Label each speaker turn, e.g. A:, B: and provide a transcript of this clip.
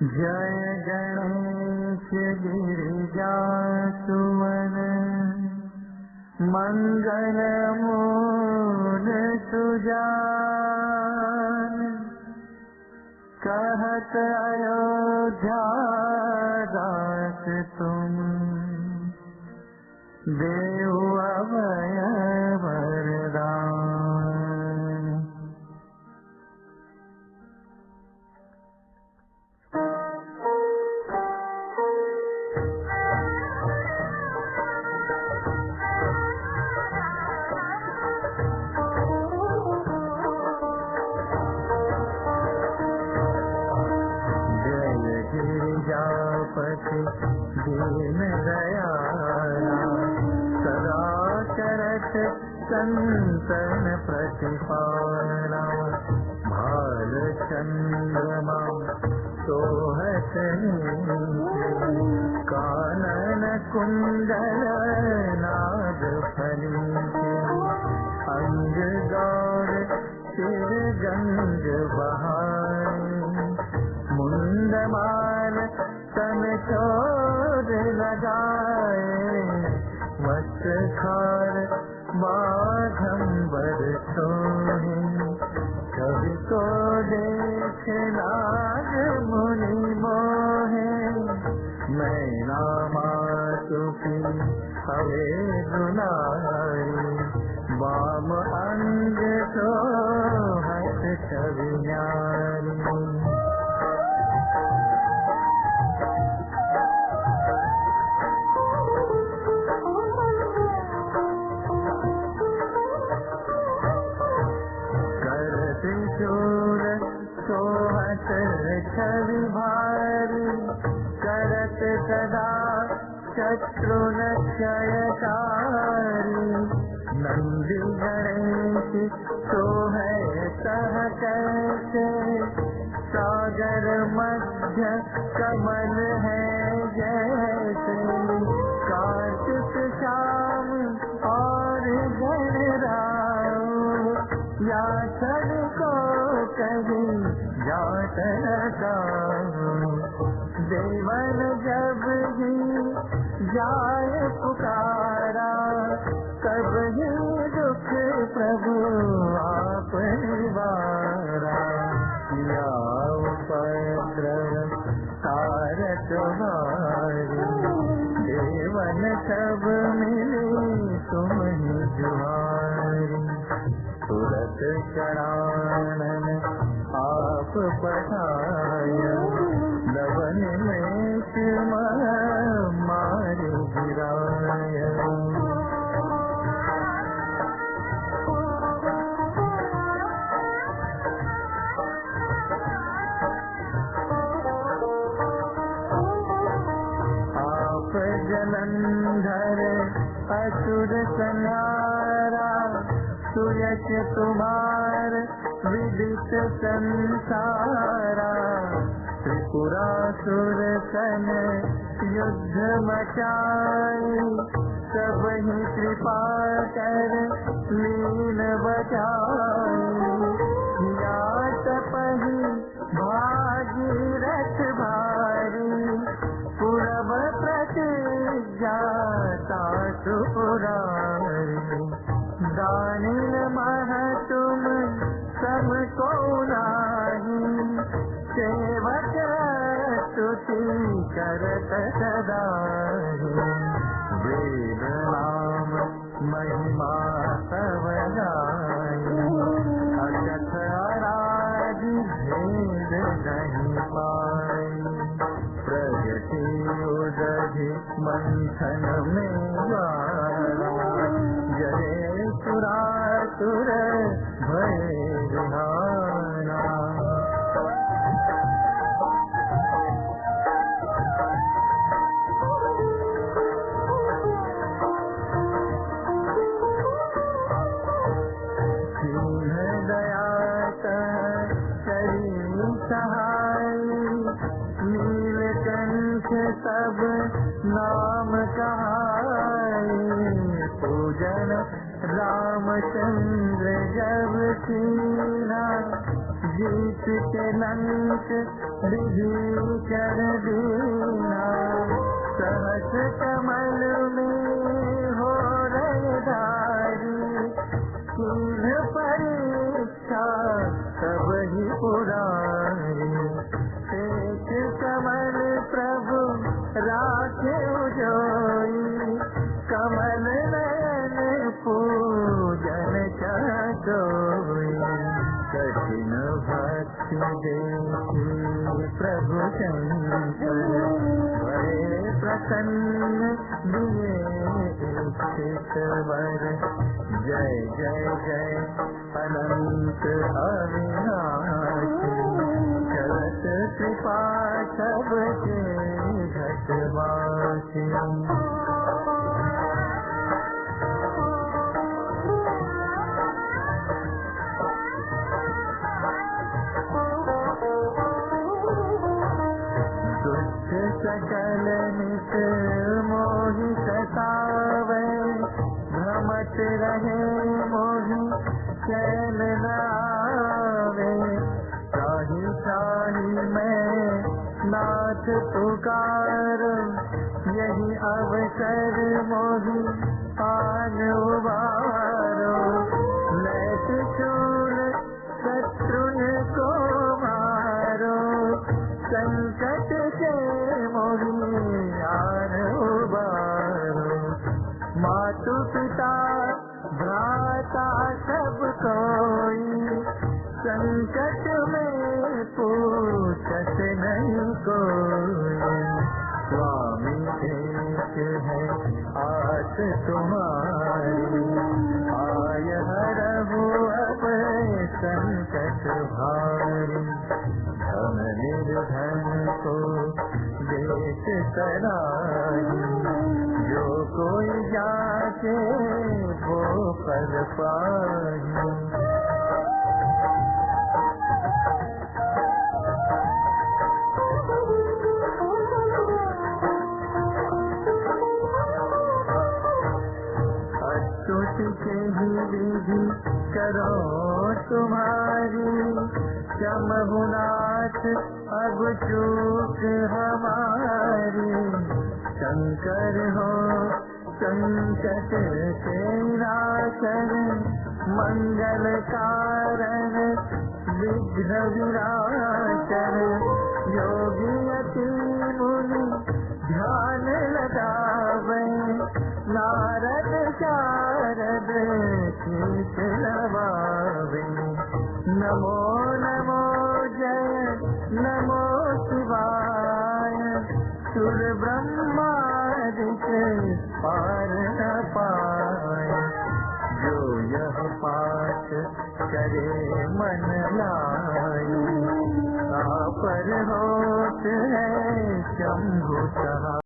A: जय गणेश गिरिजासुवन मंगल मूल सुजान। कहत अयोध्या दास तुम देहु अभय वरदान। गिरिजापति दीन दयाला सदा करत संतन प्रतिपाला। भाल चंद्रमा सोहत कानन कुंडल नाग फलीके। अंग गौर सिर गंग बहाई मुंडमाल तन चोर लगाए। वस्त्र खार बाघंबर सोहे कवि को देख नाग मुनि मोहे। मैना मातुकी हवे दुलारी वाम अंग सोहत छवि न्यारी। त्रिशूल सोहत छवि भारी करत सदा शत्रु क्षयकारी। नंदी गणेश सोहे सह कैसे सागर मध्य कमल है जैसे। कार्तिक श्याम और गणराव या छड़ को कहीं जात लगाओ। देवन जब ही जाए पुकारा तब ही दुख प्रभु आप निवारा। या उपद्रव तार तुम्हारी देवन सब मिली तुम ही जुहारी। तुरत शरानन आप पठाया लवन में मारे गिराया। आप जलंधर असुर संहारा। सुयश तुम्हार विदित संसारा। त्रिपुरासुर सन युद्ध मचाई सब ही कृपा कर लीन बचाई। या तपहि भागीरथ भारी पूरब प्रतिज्ञा सासु पुरारी। दानिल मह तुम सब को नाही सेवक स्तुति करत सदा। वेद नाम महिमा तव गाई अकथ अराधि भेद नहीं पाई। प्रगति उदधि मंथन में वाला जय सुरासुर भय विहारा। सिंह दया करी सहाय नीलकंठ सब नाम कहाई। पूजन रामचंद्र जब कीना जीत के लंक विभीषण दीना, सहस कमल में हो रहे धारी, कीन परीक्षा सब ही पुरारी। एक कमल प्रभु राखे जोई, कमल नयन पूजन चकोई। कठिन भक्ति देखी प्रभु शंकर, बड़े प्रसन्न दिए इच्छित वर। जय जय जय अनंत अविनाशी, चलत कृपा सबके घटवासी। सकल नित मोहि सतावे, भ्रमत रहे मोहि चैन न आवे। त्राहि त्राहि मैं नाथ पुकारो, यही अवसर मोहि आन उबारो। लैत शूल शत्रुन को मारो, संकट से मोहि आन उबारो। मातु पिता भ्राता सब कोई, संकट में पूछत नहीं कोई। स्वामी एक है आस तुम्हारी, आय हरहु अब संकट भारी। धन निर्धन को देश कराई, जो कोई जाके वो पर पाई। के ही विधि करो तुम्हारी, क्षमहुनाथ अब चूक हमारी। शंकर हो संकट के नाशन, मंगल कारण विघ्न विनाशन। योगी अति मुनि ध्यान लगावे, नारद शारद शीश नवावे। नमो नमो जय नमो शिवाय, सुर ब्रह्मादिक पार न पाए। जो यह पाठ करे मन लाई, पर होत है शंभु सहाय।